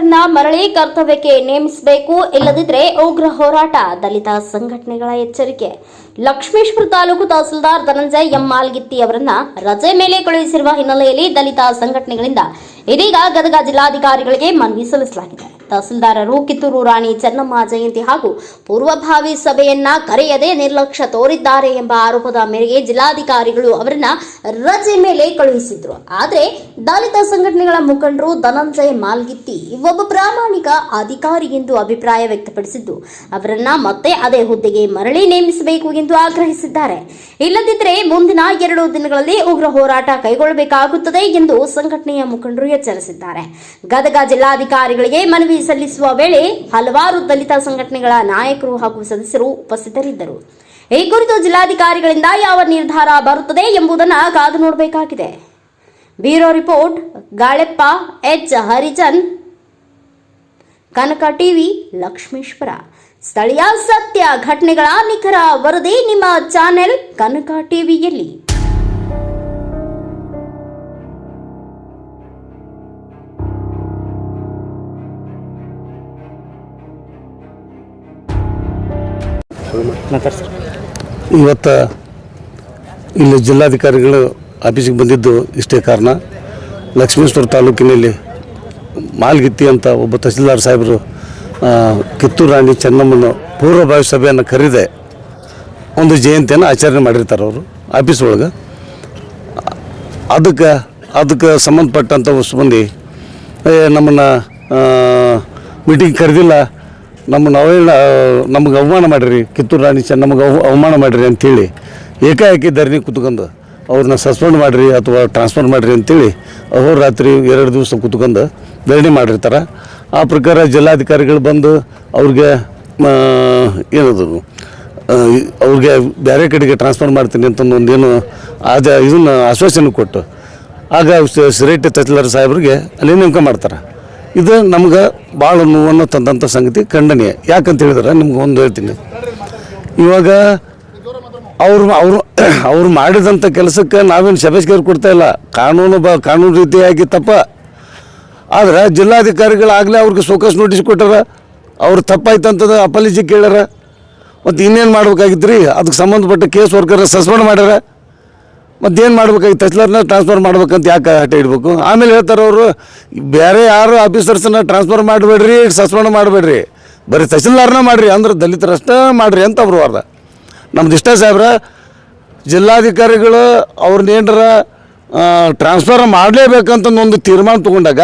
ಅವರನ್ನ ಮರಳಿ ಕರ್ತವ್ಯಕ್ಕೆ ನೇಮಿಸಬೇಕು, ಇಲ್ಲದಿದ್ದರೆ ಉಗ್ರ ಹೋರಾಟ. ದಲಿತ ಸಂಘಟನೆಗಳ ಎಚ್ಚರಿಕೆ. ಲಕ್ಷ್ಮೇಶ್ವರ ತಾಲೂಕು ತಹಸೀಲ್ದಾರ್ ಧನಂಜಯ ಎಂ ಮಾಲ್ಗಿತ್ತಿ ಅವರನ್ನ ರಜೆ ಮೇಲೆ ಕಳುಹಿಸಿರುವ ಹಿನ್ನೆಲೆಯಲ್ಲಿ ದಲಿತ ಸಂಘಟನೆಗಳಿಂದ ಇದೀಗ ಗದಗ ಜಿಲ್ಲಾಧಿಕಾರಿಗಳಿಗೆ ಮನವಿ ಸಲ್ಲಿಸಲಾಗಿದೆ. ತಹಸೀಲ್ದಾರರು ಕಿತ್ತೂರು ರಾಣಿ ಚೆನ್ನಮ್ಮ ಜಯಂತಿ ಹಾಗೂ ಪೂರ್ವಭಾವಿ ಸಭೆಯನ್ನ ಕರೆಯದೆ ನಿರ್ಲಕ್ಷ್ಯ ತೋರಿದ್ದಾರೆ ಎಂಬ ಆರೋಪದ ಮೇರೆಗೆ ಜಿಲ್ಲಾಧಿಕಾರಿಗಳು ಅವರನ್ನ ರಜೆ ಮೇಲೆ ಕಳುಹಿಸಿದ್ರು. ಆದರೆ ದಲಿತ ಸಂಘಟನೆಗಳ ಮುಖಂಡರು ಧನಂಜಯ ಮಾಲ್ಗಿತ್ತಿ ಒಬ್ಬ ಪ್ರಾಮಾಣಿಕ ಅಧಿಕಾರಿ ಎಂದು ಅಭಿಪ್ರಾಯ ವ್ಯಕ್ತಪಡಿಸಿದ್ದು, ಅವರನ್ನ ಮತ್ತೆ ಅದೇ ಹುದ್ದೆಗೆ ಮರಳಿ ನೇಮಿಸಬೇಕು ಎಂದು ಆಗ್ರಹಿಸಿದ್ದಾರೆ. ಇಲ್ಲದಿದ್ದರೆ ಮುಂದಿನ 2 ದಿನಗಳಲ್ಲಿ ಉಗ್ರ ಹೋರಾಟ ಕೈಗೊಳ್ಳಬೇಕಾಗುತ್ತದೆ ಎಂದು ಸಂಘಟನೆಯ ಮುಖಂಡರು ಎಚ್ಚರಿಸಿದ್ದಾರೆ. ಗದಗ ಜಿಲ್ಲಾಧಿಕಾರಿಗಳಿಗೆ ಮನವಿ ಸಲ್ಲಿಸುವ ವೇಳೆ ಹಲವಾರು ದಲಿತ ಸಂಘಟನೆಗಳ ನಾಯಕರು ಹಾಗೂ ಸದಸ್ಯರು ಉಪಸ್ಥಿತರಿದ್ದರು. ಈ ಕುರಿತು ಜಿಲ್ಲಾಧಿಕಾರಿಗಳಿಂದ ಯಾವ ನಿರ್ಧಾರ ಬರುತ್ತದೆ ಎಂಬುದನ್ನು ಕಾದು ನೋಡಬೇಕಾಗಿದೆ. Bureau report Galeppa H Harijan, Kanaka TV, Lakshmeshwar. ಸ್ಥಳೀಯ ಸತ್ಯ ಘಟನೆಗಳ ನಿಖರ ವರದಿ ನಿಮ್ಮ ಚಾನೆಲ್ ಕನಕ ಟಿವಿಯಲ್ಲಿ. ಇವತ್ತು ಇಲ್ಲಿ ಜಿಲ್ಲಾಧಿಕಾರಿಗಳು ಆಫೀಸಿಗೆ ಬಂದಿದ್ದು ಇಷ್ಟೇ ಕಾರಣ. ಲಕ್ಷ್ಮೇಶ್ವರ ತಾಲೂಕಿನಲ್ಲಿ ಮಾಲ್ಗಿತ್ತಿ ಅಂತ ಒಬ್ಬ ತಹಸೀಲ್ದಾರ್ ಸಾಹೇಬರು ಕಿತ್ತೂರು ರಾಣಿ ಚೆನ್ನಮ್ಮನ ಪೂರ್ವಭಾವಿ ಸಭೆಯನ್ನು ಕರೆದೆ ಒಂದು ಜಯಂತಿಯನ್ನು ಆಚರಣೆ ಮಾಡಿರ್ತಾರೆ ಅವರು ಆಫೀಸ್ ಒಳಗೆ. ಅದಕ್ಕೆ ಸಂಬಂಧಪಟ್ಟಂಥ ಮಂದಿ ನಮ್ಮನ್ನು ಮೀಟಿಂಗ್ ಕರೆದಿಲ್ಲ, ನಮಗೆ ಅವಮಾನ ಮಾಡಿರಿ, ಕಿತ್ತೂರು ರಾಣಿ ಚೆನ್ನಮ್ಮಗೆ ಅವಮಾನ ಮಾಡಿರಿ ಅಂಥೇಳಿ ಏಕಾಏಕಿ ಧರಣಿ ಕೂತ್ಕೊಂಡು ಅವ್ರನ್ನ ಸಸ್ಪೆಂಡ್ ಮಾಡಿರಿ ಅಥವಾ ಟ್ರಾನ್ಸ್ಫರ್ ಮಾಡಿರಿ ಅಂಥೇಳಿ ಅಹೋರಾತ್ರಿ 2 ದಿವಸ ಕೂತ್ಕೊಂಡು ಧರಣಿ ಮಾಡಿರ್ತಾರೆ. ಆ ಪ್ರಕಾರ ಜಿಲ್ಲಾಧಿಕಾರಿಗಳು ಬಂದು ಅವ್ರಿಗೆ ಅವ್ರಿಗೆ ಬೇರೆ ಕಡೆಗೆ ಟ್ರಾನ್ಸ್ಫರ್ ಮಾಡ್ತೀನಿ ಅಂತಂದು ಒಂದೇನು ಇದನ್ನು ಆಶ್ವಾಸನೆ ಕೊಟ್ಟು ಆಗ ಸಿರೇಟಿ ತಹಸೀಲ್ದಾರ್ ಸಾಹೇಬ್ರಿಗೆ ಅಲ್ಲಿ ನೇಮಕ ಮಾಡ್ತಾರೆ. ಇದು ನಮ್ಗೆ ಭಾಳ ನೋವನ್ನು ತಂದಂಥ ಸಂಗತಿ, ಖಂಡನೀಯ. ಯಾಕಂತ ಹೇಳಿದ್ರೆ ನಿಮ್ಗೆ ಒಂದು ಹೇಳ್ತೀನಿ, ಇವಾಗ ಅವ್ರು ಮಾಡಿದಂಥ ಕೆಲಸಕ್ಕೆ ನಾವೇನು ಶಬಾಷ್ಗಿರಿ ಕೊಡ್ತಾ ಇಲ್ಲ, ಕಾನೂನು ರೀತಿಯಾಗಿ ತಪ್ಪ. ಆದ್ರೆ ಜಿಲ್ಲಾಧಿಕಾರಿಗಳಾಗಲೇ ಅವ್ರಿಗೆ ಸೋಕಸ್ ನೋಟಿಸ್ ಕೊಟ್ಟಾರ, ಅವ್ರು ತಪ್ಪಾಯ್ತಂತದ ಅಪಾಲಜಿ ಕೇಳ್ಯಾರ. ಮತ್ತು ಇನ್ನೇನು ಮಾಡ್ಬೇಕಾಗಿತ್ತು ರೀ? ಅದಕ್ಕೆ ಸಂಬಂಧಪಟ್ಟ ಕೇಸ್ ವರ್ಕರ್ ಸಸ್ಪೆಂಡ್ ಮಾಡ್ಯಾರ. ಮತ್ತೇನು ಮಾಡ್ಬೇಕಾಗಿತ್ತು? ತಹಸೀಲ್ದಾರ್ನ ಟ್ರಾನ್ಸ್ಫರ್ ಮಾಡ್ಬೇಕಂತ ಯಾಕೆ ಹಠ ಇಡಬೇಕು? ಆಮೇಲೆ ಹೇಳ್ತಾರೆ ಅವರು, ಬೇರೆ ಯಾರು ಆಫೀಸರ್ಸನ್ನ ಟ್ರಾನ್ಸ್ಫರ್ ಮಾಡಬೇಡ್ರಿ, ಸಸ್ಪೆಂಡ್ ಮಾಡಬೇಡ್ರಿ, ಬರೀ ತಹಸೀಲ್ದಾರ್ನ ಮಾಡಿರಿ, ಅಂದ್ರೆ ದಲಿತರಷ್ಟೇ ಮಾಡಿರಿ ಅಂತ ಅವರು ವಾದ. ನಮ್ದು ಇಷ್ಟ ಸಾಹೇಬ್ರ, ಜಿಲ್ಲಾಧಿಕಾರಿಗಳು ಅವ್ರನ್ನೇನರ ಟ್ರಾನ್ಸ್ಫರ್ ಮಾಡಲೇಬೇಕಂತ ಒಂದು ತೀರ್ಮಾನ ತೊಗೊಂಡಾಗ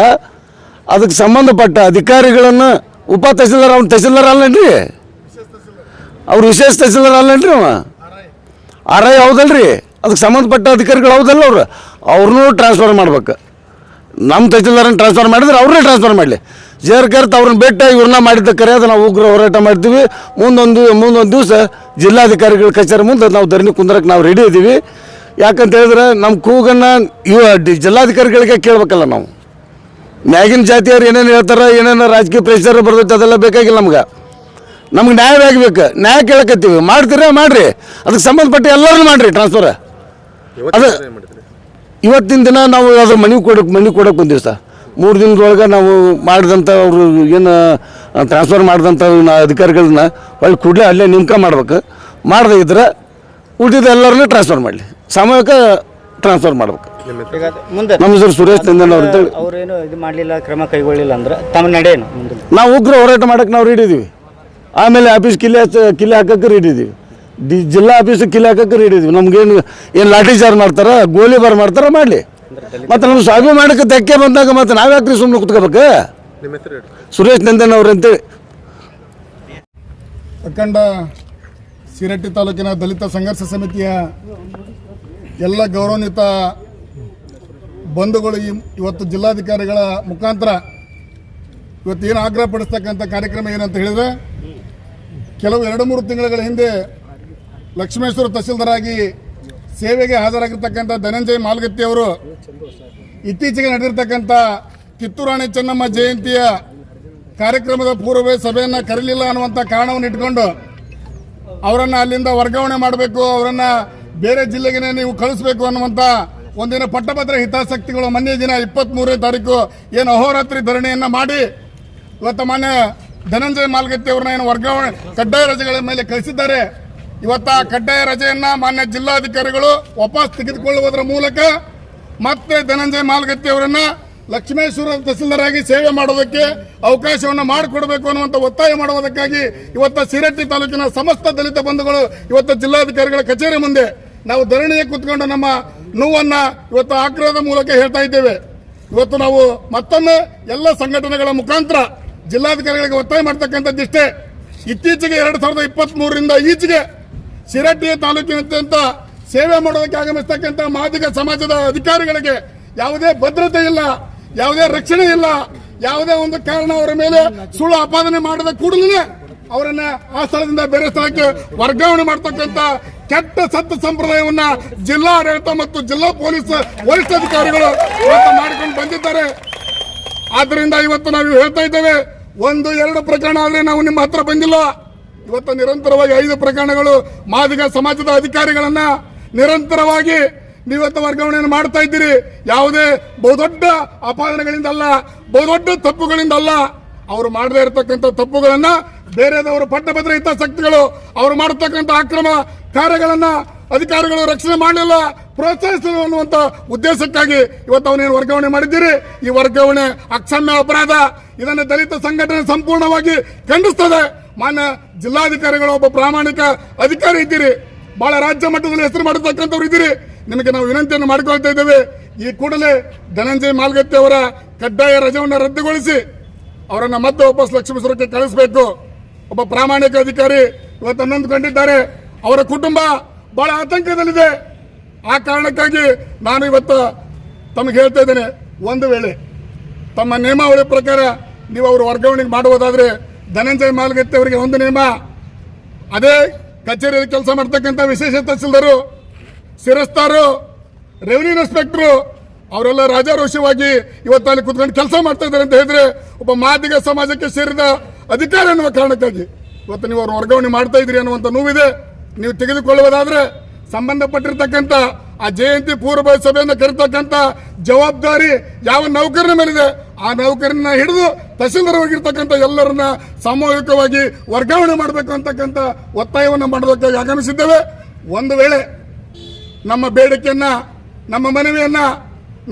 ಅದಕ್ಕೆ ಸಂಬಂಧಪಟ್ಟ ಅಧಿಕಾರಿಗಳನ್ನು ಉಪ ತಹಸೀಲ್ದಾರ್, ಅವ್ನು ತಹಸೀಲ್ದಾರ್ ಅಲ್ಲನ್ರಿ, ಅವ್ರು ವಿಶೇಷ ತಹಸೀಲ್ದಾರ್ ಅಲ್ಲನ್ರಿ, ಅವ RI ಹೌದಲ್ರಿ, ಅದಕ್ಕೆ ಸಂಬಂಧಪಟ್ಟ ಅಧಿಕಾರಿಗಳು ಹೌದಲ್ಲ, ಅವ್ರನ್ನೂ ಟ್ರಾನ್ಸ್ಫರ್ ಮಾಡ್ಬೇಕು. ನಮ್ಮ ತಹಸೀಲ್ದಾರನ್ನು ಟ್ರಾನ್ಸ್ಫರ್ ಮಾಡಿದ್ರೆ ಅವ್ರನ್ನೇ ಟ್ರಾನ್ಸ್ಫರ್ ಮಾಡಲಿ. ಕರೆತ ಅವ್ರನ್ನ ಬೆಟ್ಟ ಇವ್ರನ್ನ ಮಾಡಿದ್ದ ಕರೆಯೋದು ನಾವು ಉಗ್ರ ಹೋರಾಟ ಮಾಡ್ತೀವಿ. ಮುಂದೊಂದು ದಿವಸ ಜಿಲ್ಲಾಧಿಕಾರಿಗಳ ಕಚೇರಿ ಮುಂದೆ ನಾವು ಧರಣಿ ಕುಂದ್ರಕ್ಕೆ ನಾವು ರೆಡಿ ಇದ್ದೀವಿ. ಯಾಕಂತ ಹೇಳಿದ್ರೆ ನಮ್ಮ ಕೂಗನ್ನು ಜಿಲ್ಲಾಧಿಕಾರಿಗಳಿಗೆ ಕೇಳಬೇಕಲ್ಲ. ನಾವು ಮ್ಯಾಗಿನ ಜಾತಿಯವ್ರು ಏನೇನು ಹೇಳ್ತಾರೆ, ಏನೇನು ರಾಜಕೀಯ ಪ್ರೆಷರ್ ಬರ್ತೈತೆ, ಅದೆಲ್ಲ ಬೇಕಾಗಿಲ್ಲ. ನಮ್ಗೆ ನ್ಯಾಯವಾಗಬೇಕು. ನ್ಯಾಯ ಕೇಳಕತ್ತೀವಿ, ಮಾಡ್ತೀರಾ ಮಾಡಿರಿ, ಅದಕ್ಕೆ ಸಂಬಂಧಪಟ್ಟ ಎಲ್ಲರೂ ಮಾಡಿರಿ ಟ್ರಾನ್ಸ್ಫರ್. ಅದು ಇವತ್ತಿನ ದಿನ ನಾವು ಅದು ಮನೆ ಕೊಡೋಕೆ ಬಂದೀವಿ ಸರ್. 3 ದಿನದೊಳಗೆ ನಾವು ಮಾಡಿದಂಥ ಅವರು ಏನು ಟ್ರಾನ್ಸ್ಫರ್ ಮಾಡಿದಂಥ ಅಧಿಕಾರಿಗಳನ್ನ ಒಳ್ಳೆ ಕೂಡಲೇ ಅಲ್ಲೇ ನೇಮಕ ಮಾಡ್ಬೇಕು. ಮಾಡದೇ ಇದ್ರೆ ಉಳಿದ ಎಲ್ಲರನ್ನೂ ಟ್ರಾನ್ಸ್ಫರ್ ಮಾಡಲಿ, ಸಾಮೂಹಿಕ ಟ್ರಾನ್ಸ್ಫರ್ ಮಾಡ್ಬೇಕು. ನಮ್ಮ ಹೆಸರು ಸುರೇಶ್ ನಂದನ್ ಅವ್ರು ಅಂತೇಳಿ. ಅವ್ರೇನು ಇದು ಮಾಡಲಿಲ್ಲ, ಕ್ರಮ ಕೈಗೊಳ್ಳಿಲ್ಲ ಅಂದ್ರೆ ತಮ್ಮ ನಡೆಯೇನು? ನಾವು ಉಗ್ರ ಹೋರಾಟ ಮಾಡೋಕ್ಕೆ ನಾವು ರೆಡಿ ಇದ್ದೀವಿ. ಆಮೇಲೆ ಆಫೀಸ್ ಕಿಲ್ಲಿ ಹಾಕೋಕ್ಕೆ ರೆಡಿ ಇದ್ದೀವಿ. ಜಿಲ್ಲಾ ಆಫೀಸಿಗೆ ಕಿಲ್ಲಿ ಹಾಕೋಕ್ಕೆ ರೆಡಿ ಇದ್ದೀವಿ. ನಮ್ಗೇನು ಲಾಠಿ ಚಾರ್ಜ್ ಮಾಡ್ತಾರೆ, ಗೋಲಿಬಾರ್ ಮಾಡ್ತಾರೆ, ಮಾಡಲಿ. ಮತ್ತು ನಮ್ಮ ಸ್ವಾಭಿಮಾನಕ್ಕೆ ಧಕ್ಕೆ ಬಂದಾಗ ಮತ್ತೆ ನಾವ್ಯಾಕ್ರಿ ಸುಮ್ಮನೆ ಕುತ್ಕೋಬೇಕು? ಸುರೇಶ್ ನಂದನ್ ಅವ್ರು ಅಂತೇಳಿ. ಅಖಂಡ ಸಿರಟ್ಟಿ ತಾಲೂಕಿನ ದಲಿತ ಸಂಘರ್ಷ ಸಮಿತಿಯ ಎಲ್ಲ ಗೌರವಾನ್ವಿತ ಬಂಧುಗಳು ಇವತ್ತು ಜಿಲ್ಲಾಧಿಕಾರಿಗಳ ಮುಖಾಂತರ ಇವತ್ತೇನು ಆಗ್ರಹ ಪಡಿಸ್ತಕ್ಕಂಥ ಕಾರ್ಯಕ್ರಮ ಏನಂತ ಹೇಳಿದರೆ, ಕೆಲವು 2-3 ತಿಂಗಳ ಹಿಂದೆ ಲಕ್ಷ್ಮೇಶ್ವರ ತಹಸೀಲ್ದಾರಾಗಿ ಸೇವೆಗೆ ಹಾಜರಾಗಿರ್ತಕ್ಕಂಥ ಧನಂಜಯ ಮಾಲ್ಗತ್ತಿ ಅವರು ಇತ್ತೀಚೆಗೆ ನಡೆದಿರ್ತಕ್ಕಂಥ ಕಿತ್ತೂರು ರಾಣಿ ಚೆನ್ನಮ್ಮ ಜಯಂತಿಯ ಕಾರ್ಯಕ್ರಮದ ಪೂರ್ವವೇ ಸಭೆಯನ್ನು ಕರೀಲಿಲ್ಲ ಅನ್ನುವಂಥ ಕಾರಣವನ್ನು ಇಟ್ಕೊಂಡು ಅವರನ್ನು ಅಲ್ಲಿಂದ ವರ್ಗಾವಣೆ ಮಾಡಬೇಕು, ಅವರನ್ನು ಬೇರೆ ಜಿಲ್ಲೆಗೆ ನೀವು ಕಳಿಸಬೇಕು ಅನ್ನುವಂಥ ಒಂದಿನ ಪಟ್ಟಭದ್ರ ಹಿತಾಸಕ್ತಿಗಳು ಮೊನ್ನೆ ದಿನ 23ನೇ ತಾರೀಕು ಏನು ಅಹೋರಾತ್ರಿ ಧರಣಿಯನ್ನು ಮಾಡಿ ಇವತ್ತು ಮಾನ್ಯ ಧನಂಜಯ ಮಾಲ್ಗತ್ತಿ ಅವ್ರನ್ನ ಏನು ವರ್ಗಾವಣೆ ಕಡ್ಡಾಯ ರಜೆಗಳ ಮೇಲೆ ಕಳಿಸಿದ್ದಾರೆ. ಇವತ್ತು ಆ ಕಡ್ಡಾಯ ರಜೆಯನ್ನ ಮಾನ್ಯ ಜಿಲ್ಲಾಧಿಕಾರಿಗಳು ವಾಪಸ್ ತೆಗೆದುಕೊಳ್ಳುವುದರ ಮೂಲಕ ಮತ್ತೆ ಧನಂಜಯ ಮಾಲ್ಗತ್ತಿ ಅವರನ್ನ ಲಕ್ಷ್ಮೇಶ್ವರ ತಹಸೀಲ್ದಾರ್ ಆಗಿ ಸೇವೆ ಮಾಡೋದಕ್ಕೆ ಅವಕಾಶವನ್ನು ಮಾಡಿಕೊಡಬೇಕು ಅನ್ನುವಂಥ ಒತ್ತಾಯ ಮಾಡುವುದಕ್ಕಾಗಿ ಇವತ್ತು ಶಿರಟ್ಟಿ ತಾಲೂಕಿನ ಸಮಸ್ತ ದಲಿತ ಬಂಧುಗಳು ಇವತ್ತು ಜಿಲ್ಲಾಧಿಕಾರಿಗಳ ಕಚೇರಿ ಮುಂದೆ ನಾವು ಧರಣಿಗೆ ಕೂತ್ಕೊಂಡು ನಮ್ಮ ನೋವನ್ನ ಇವತ್ತು ಆಗ್ರಹದ ಮೂಲಕ ಹೇಳ್ತಾ ಇದ್ದೇವೆ. ಇವತ್ತು ನಾವು ಮತ್ತೊಮ್ಮೆ ಎಲ್ಲ ಸಂಘಟನೆಗಳ ಮುಖಾಂತರ ಜಿಲ್ಲಾಧಿಕಾರಿಗಳಿಗೆ ಒತ್ತಾಯ ಮಾಡ್ತಕ್ಕಂಥದ್ದಿಷ್ಟೇ. ಇತ್ತೀಚೆಗೆ 2023ರಿಂದ ಈಚೆಗೆ ಶಿರಟ್ಟಿ ತಾಲೂಕಿನಾದ್ಯಂತ ಸೇವೆ ಮಾಡೋದಕ್ಕೆ ಆಗಮಿಸ್ತಕ್ಕಂಥ ಮಾದಿಗ ಸಮಾಜದ ಅಧಿಕಾರಿಗಳಿಗೆ ಯಾವುದೇ ಭದ್ರತೆ ಇಲ್ಲ, ಯಾವುದೇ ರಕ್ಷಣೆ ಇಲ್ಲ, ಯಾವುದೇ ಒಂದು ಕಾರಣ ಅವರ ಮೇಲೆ ಸುಳ್ಳು ಆಪಾದನೆ ಮಾಡದ ಕೂಡಲೇ ಅವರನ್ನ ಆ ಸ್ಥಳದಿಂದ ಬೇರೆ ಸ್ಥಳಕ್ಕೆ ವರ್ಗಾವಣೆ ಮಾಡತಕ್ಕಂತ ಕೆಟ್ಟ ಸತ್ತ ಸಂಪ್ರದಾಯವನ್ನ ಜಿಲ್ಲಾ ಆಡಳಿತ ಮತ್ತು ಜಿಲ್ಲಾ ಪೊಲೀಸ್ ವರಿಷ್ಠಾಧಿಕಾರಿಗಳು ಇವತ್ತು ಮಾಡಿಕೊಂಡು ಬಂದಿದ್ದಾರೆ. ಆದ್ರಿಂದ ಇವತ್ತು ನಾವು ಹೇಳ್ತಾ ಇದ್ದೇವೆ, 1-2 ಪ್ರಕರಣ ಆದ್ರೆ ನಾವು ನಿಮ್ಮ ಹತ್ರ ಬಂದಿಲ್ಲ. ಇವತ್ತು ನಿರಂತರವಾಗಿ 5 ಪ್ರಕರಣಗಳು ಮಾದಿಗ ಸಮಾಜದ ಅಧಿಕಾರಿಗಳನ್ನ ನಿರಂತರವಾಗಿ ನೀವತ್ತು ವರ್ಗಾವಣೆಯನ್ನು ಮಾಡ್ತಾ ಇದ್ದೀರಿ. ಯಾವುದೇ ಬಹುದೊಡ್ಡ ಆಪಾದನೆಗಳಿಂದ ಅಲ್ಲ, ಬಹುದೊಡ್ಡ ತಪ್ಪುಗಳಿಂದ ಅಲ್ಲ. ಅವರು ಮಾಡದೇ ಇರತಕ್ಕಂಥ ತಪ್ಪುಗಳನ್ನ ಬೇರೆದವರು ಪಟ್ಟಭದ್ರ ಹಿತಾಸಕ್ತಿಗಳು ಅವರು ಮಾಡತಕ್ಕಂಥ ಅಕ್ರಮ ಕಾರ್ಯಗಳನ್ನ ಅಧಿಕಾರಿಗಳು ರಕ್ಷಣೆ ಮಾಡಲಿಲ್ಲ, ಪ್ರೋತ್ಸಾಹಿಸಲು ಅನ್ನುವಂಥ ಉದ್ದೇಶಕ್ಕಾಗಿ ಇವತ್ತು ಅವನೇನು ವರ್ಗಾವಣೆ ಮಾಡಿದ್ದೀರಿ. ಈ ವರ್ಗಾವಣೆ ಅಕ್ಷಮ್ಯ ಅಪರಾಧ. ಇದನ್ನು ದಲಿತ ಸಂಘಟನೆ ಸಂಪೂರ್ಣವಾಗಿ ಖಂಡಿಸ್ತದೆ. ಮಾನ್ಯ ಜಿಲ್ಲಾಧಿಕಾರಿಗಳು ಒಬ್ಬ ಪ್ರಾಮಾಣಿಕ ಅಧಿಕಾರಿ ಇದ್ದೀರಿ, ಬಹಳ ರಾಜ್ಯ ಮಟ್ಟದಲ್ಲಿ ಹೆಸರು ಮಾಡತಕ್ಕಂಥವ್ರು ಇದ್ದೀರಿ. ನಿಮಗೆ ನಾವು ವಿನಂತಿಯನ್ನು ಮಾಡಿಕೊಳ್ತಾ ಇದ್ದೇವೆ, ಈ ಕೂಡಲೇ ಧನಂಜಯ ಮಾಲ್ಗತ್ತಿ ಅವರ ಕಡ್ಡಾಯ ರಜೆಯನ್ನು ರದ್ದುಗೊಳಿಸಿ ಅವರನ್ನ ಮತ್ತೆ ವಾಪಸ್ ಲಕ್ಷ್ಮೇಶ್ವರಕ್ಕೆ ಕಳಿಸಬೇಕು. ಒಬ್ಬ ಪ್ರಾಮಾಣಿಕ ಅಧಿಕಾರಿ ಇವತ್ತು ನೊಂದುಕೊಂಡಿದ್ದಾರೆ, ಅವರ ಕುಟುಂಬ ಬಹಳ ಆತಂಕದಲ್ಲಿದೆ. ಆ ಕಾರಣಕ್ಕಾಗಿ ನಾನು ಇವತ್ತು ತಮಗೆ ಹೇಳ್ತಾ ಇದ್ದೇನೆ, ಒಂದು ವೇಳೆ ತಮ್ಮ ನಿಯಮಾವಳಿ ಪ್ರಕಾರ ನೀವು ಅವರು ವರ್ಗಾವಣೆ ಮಾಡುವುದಾದ್ರೆ ಧನಂಜಯ ಮಾಲ್ಗತ್ತಿ ಅವರಿಗೆ ಒಂದು ನಿಯಮ, ಅದೇ ಕಚೇರಿಯಲ್ಲಿ ಕೆಲಸ ಮಾಡ್ತಕ್ಕಂಥ ವಿಶೇಷ ತಹಸೀಲ್ದಾರು, ಶಿರಸ್ತಾರು, ರೆವಿನ್ಯೂ ಇನ್ಸ್ಪೆಕ್ಟರ್ ಅವರೆಲ್ಲ ರಾಜಾರೋಷವಾಗಿ ಇವತ್ತು ಅಲ್ಲಿ ಕುತ್ಕೊಂಡು ಕೆಲಸ ಮಾಡ್ತಾ ಇದ್ದಾರೆ ಅಂತ ಹೇಳಿದ್ರೆ ಒಬ್ಬ ಮಾದಿಗ ಸಮಾಜಕ್ಕೆ ಸೇರಿದ ಅಧಿಕಾರಿ ಅನ್ನುವ ಕಾರಣಕ್ಕಾಗಿ ಇವತ್ತು ನೀವು ಅವ್ರ ವರ್ಗಾವಣೆ ಮಾಡ್ತಾ ಇದ್ರಿ ಅನ್ನುವಂಥ ನೋವಿದೆ. ನೀವು ತೆಗೆದುಕೊಳ್ಳುವುದಾದ್ರೆ ಸಂಬಂಧಪಟ್ಟಿರ್ತಕ್ಕಂಥ ಆ ಜಯಂತಿ ಪೂರ್ವಭಾವಿ ಸಭೆಯನ್ನು ಕರೆತಕ್ಕಂಥ ಜವಾಬ್ದಾರಿ ಯಾವ ನೌಕರನ ಮೇಲಿದೆ ಆ ನೌಕರನ್ನ ಹಿಡಿದು ತಹಸೀಲ್ದಾರ್ ಹೋಗಿರ್ತಕ್ಕಂಥ ಎಲ್ಲರನ್ನ ಸಾಮೂಹಿಕವಾಗಿ ವರ್ಗಾವಣೆ ಮಾಡಬೇಕು ಅಂತಕ್ಕಂಥ ಒತ್ತಾಯವನ್ನು ಮಾಡೋದಕ್ಕಾಗಿ ಆಗಮಿಸಿದ್ದೇವೆ. ಒಂದು ವೇಳೆ ನಮ್ಮ ಬೇಡಿಕೆಯನ್ನ, ನಮ್ಮ ಮನವಿಯನ್ನ,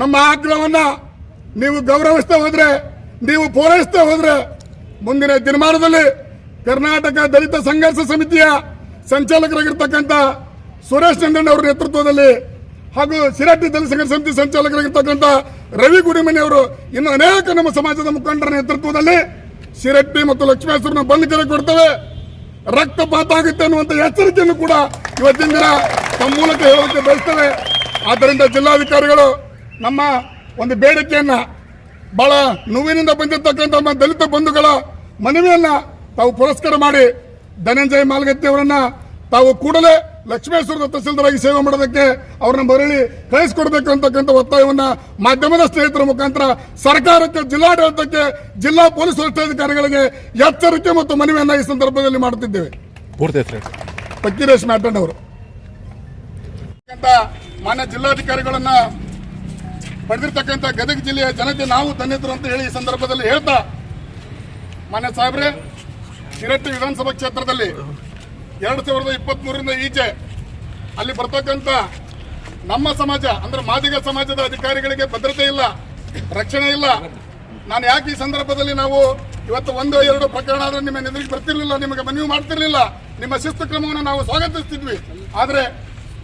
ನಮ್ಮ ಆಗ್ರಹವನ್ನ ನೀವು ಗೌರವಿಸ್ತಾ ಹೋದ್ರೆ, ನೀವು ಪೂರೈಸ್ತಾ ಹೋದ್ರೆ ಮುಂದಿನ ದಿನಮಾನದಲ್ಲಿ ಕರ್ನಾಟಕ ದಲಿತ ಸಂಘರ್ಷ ಸಮಿತಿಯ ಸಂಚಾಲಕರಾಗಿರ್ತಕ್ಕಂಥ ಸುರೇಶ್ ಚಂದ್ರನ್ ಅವರ ನೇತೃತ್ವದಲ್ಲಿ ಹಾಗೂ ಶಿರಟ್ಟಿ ದಲಿತ ಸಂಘರ್ಷ ಸಮಿತಿ ಸಂಚಾಲಕರಾಗಿರ್ತಕ್ಕಂಥ ರವಿ ಗುಡಿಮನಿ ಅವರು ಇನ್ನು ಅನೇಕ ನಮ್ಮ ಸಮಾಜದ ಮುಖಂಡರ ನೇತೃತ್ವದಲ್ಲಿ ಶಿರಟ್ಟಿ ಮತ್ತು ಲಕ್ಷ್ಮೇಶ್ವರನ ಬಂದ್ ಕರೆ ಕೊಡ್ತೇವೆ. ರಕ್ತಪಾತ ಆಗುತ್ತೆ ಅನ್ನುವಂಥ ಎಚ್ಚರಿಕೆಯನ್ನು ಕೂಡ ಇವತ್ತಿನ ದಿನ ತಮ್ಮ ಮೂಲಕ ಹೇಳೋದಕ್ಕೆ ಬಯಸ್ತೇವೆ. ಆದ್ದರಿಂದ ಜಿಲ್ಲಾಧಿಕಾರಿಗಳು ನಮ್ಮ ಒಂದು ಬೇಡಿಕೆಯನ್ನ, ಬಹಳ ನೋವಿನಿಂದ ಬಂದಿರತಕ್ಕಂಥ ನಮ್ಮ ದಲಿತ ಬಂಧುಗಳ ಮನವಿಯನ್ನ ತಾವು ಪುರಸ್ಕಾರ ಮಾಡಿ ಧನಂಜಯ ಮಾಲ್ಗತ್ತಿ ಅವರನ್ನ ತಾವು ಕೂಡಲೇ ಲಕ್ಷ್ಮೇಶ್ವರದ ತಹಸೀಲ್ದಾರಾಗಿ ಸೇವೆ ಮಾಡೋದಕ್ಕೆ ಅವ್ರನ್ನ ಮರಳಿ ಕಳಿಸಿಕೊಡ್ಬೇಕು ಅಂತಕ್ಕಂಥ ಒತ್ತಾಯವನ್ನ ಮಾಧ್ಯಮದ ಸ್ನೇಹಿತರ ಮುಖಾಂತರ ಸರ್ಕಾರಕ್ಕೆ, ಜಿಲ್ಲಾಡಳಿತಕ್ಕೆ, ಜಿಲ್ಲಾ ಪೊಲೀಸ್ ವರಿಷ್ಠಾಧಿಕಾರಿಗಳಿಗೆ ಎಚ್ಚರಿಕೆ ಮತ್ತು ಮನವಿಯನ್ನ ಈ ಸಂದರ್ಭದಲ್ಲಿ ಮಾಡುತ್ತಿದ್ದೇವೆ. ಫಕೀರೇಶ್ ಮ್ಯಾಟಂಡ್ ಅವರು ಮಾನ್ಯ ಜಿಲ್ಲಾಧಿಕಾರಿಗಳನ್ನ ಪಡೆದಿರ್ತಕ್ಕಂಥ ಗದಗ ಜಿಲ್ಲೆಯ ಜನತೆ ನಾವು ಧನ್ಯತರು ಅಂತ ಹೇಳಿ ಈ ಸಂದರ್ಭದಲ್ಲಿ ಹೇಳ್ತಾ, ಮಾನ್ಯ ಸಾಹೇಬ್ರೆ, ಶಿರಟ್ಟಿ ವಿಧಾನಸಭಾ ಕ್ಷೇತ್ರದಲ್ಲಿ 2023ರಿಂದ ಈಚೆ ಅಲ್ಲಿ ಬರ್ತಕ್ಕಂಥ ನಮ್ಮ ಸಮಾಜ ಅಂದ್ರೆ ಮಾದಿಗ ಸಮಾಜದ ಅಧಿಕಾರಿಗಳಿಗೆ ಭದ್ರತೆ ಇಲ್ಲ, ರಕ್ಷಣೆ ಇಲ್ಲ. ನಾನು ಯಾಕೆ ಈ ಸಂದರ್ಭದಲ್ಲಿ ನಾವು ಇವತ್ತು 1-2 ಪ್ರಕರಣ ಆದ್ರೆ ನಿಮ್ಮ ಎದುರಿಗೆ ಬರ್ತಿರ್ಲಿಲ್ಲ, ನಿಮಗೆ ಮನವಿ ಮಾಡ್ತಿರ್ಲಿಲ್ಲ, ನಿಮ್ಮ ಶಿಸ್ತು ಕ್ರಮವನ್ನು ನಾವು ಸ್ವಾಗತಿಸ್ತಿದ್ವಿ. ಆದ್ರೆ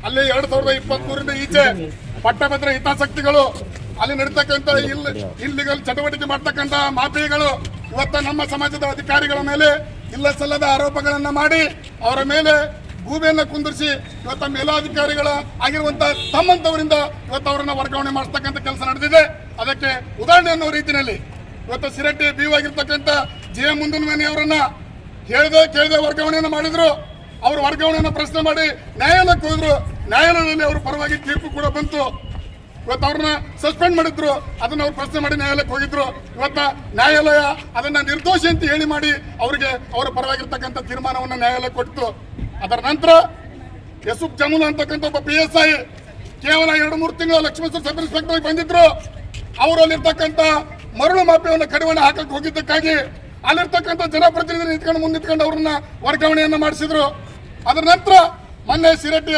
ಅಲ್ಲಿ 2023ರಿಂದ ಈಚೆ ಪಟ್ಟಭದ್ರ ಹಿತಾಸಕ್ತಿಗಳು, ಅಲ್ಲಿ ನಡೀತಕ್ಕಂಥ ಇಲ್ಲಿಗಲ್ ಚಟುವಟಿಕೆ ಮಾಡ್ತಕ್ಕಂಥ ಮಾಫಿಯಾಗಳು ಇವತ್ತ ನಮ್ಮ ಸಮಾಜದ ಅಧಿಕಾರಿಗಳ ಮೇಲೆ ಇಲ್ಲ ಸಲ್ಲದ ಆರೋಪಗಳನ್ನ ಮಾಡಿ ಅವರ ಮೇಲೆ ಗೂಬೆಯನ್ನ ಕುಂದಿರಿಸಿ ಇವತ್ತ ಮೇಲಾಧಿಕಾರಿಗಳ ಆಗಿರುವಂತಹ ತಮ್ಮಂತವರಿಂದ ಇವತ್ತು ಅವರನ್ನ ವರ್ಗಾವಣೆ ಮಾಡಿಸ್ತಕ್ಕಂಥ ಕೆಲಸ ನಡೆದಿದೆ. ಅದಕ್ಕೆ ಉದಾಹರಣೆ ಅನ್ನೋ ರೀತಿಯಲ್ಲಿ ಇವತ್ತು ಶಿರಟ್ಟಿ BO ಆಗಿರ್ತಕ್ಕಂಥ JM ಮುಂದಿನಮನಿ ಅವರನ್ನ ಕೇಳದೆ ವರ್ಗಾವಣೆಯನ್ನು ಮಾಡಿದ್ರು. ಅವರು ವರ್ಗಾವಣೆಯನ್ನು ಪ್ರಶ್ನೆ ಮಾಡಿ ನ್ಯಾಯಾಲಯಕ್ಕೆ ಹೋದ್ರು. ನ್ಯಾಯಾಲಯದಲ್ಲಿ ಅವರ ಪರವಾಗಿ ತೀರ್ಪು ಕೂಡ ಬಂತು. ಇವತ್ತು ಅವ್ರನ್ನ ಸಸ್ಪೆಂಡ್ ಮಾಡಿದ್ರು, ಅದನ್ನ ಅವ್ರು ಪ್ರಶ್ನೆ ಮಾಡಿ ನ್ಯಾಯಾಲಯಕ್ಕೆ ಹೋಗಿದ್ರು. ಇವತ್ತ ನ್ಯಾಯಾಲಯ ಅದನ್ನ ನಿರ್ದೋಷಿ ಅಂತ ಹೇಳಿ ಮಾಡಿ ಅವರಿಗೆ ಅವರ ಪರವಾಗಿರ್ತಕ್ಕಂಥ ತೀರ್ಮಾನವನ್ನು ನ್ಯಾಯಾಲಯ ಕೊಟ್ಟಿತು. ಅದರ ನಂತರ ಯಸುಫ್ ಜಮೂಲ್ ಅಂತಕ್ಕಂಥ ಒಬ್ಬ PSI ಕೇವಲ 2-3 ತಿಂಗಳು ಲಕ್ಷ್ಮೇಶ್ವರ ಸಬ್ ಇನ್ಸ್ಪೆಕ್ಟರ್ ಬಂದಿದ್ರು. ಅವರಲ್ಲಿರ್ತಕ್ಕಂಥ ಮರಳು ಮಾಫಿಯಾವನ್ನು ಕಡಿವಾಣ ಹಾಕಕ್ಕೆ ಹೋಗಿದ್ದಕ್ಕಾಗಿ ಅಲ್ಲಿರ್ತಕ್ಕಂಥ ಜನಪ್ರತಿನಿಧಿ ನಿಂತ್ಕೊಂಡು ಮುಂದೆ ನಿಂತ್ಕೊಂಡು ಅವ್ರನ್ನ ವರ್ಗಾವಣೆಯನ್ನು ಮಾಡಿಸಿದ್ರು. ಅದರ ನಂತರ ಮೊನ್ನೆ ಶಿರಟ್ಟಿ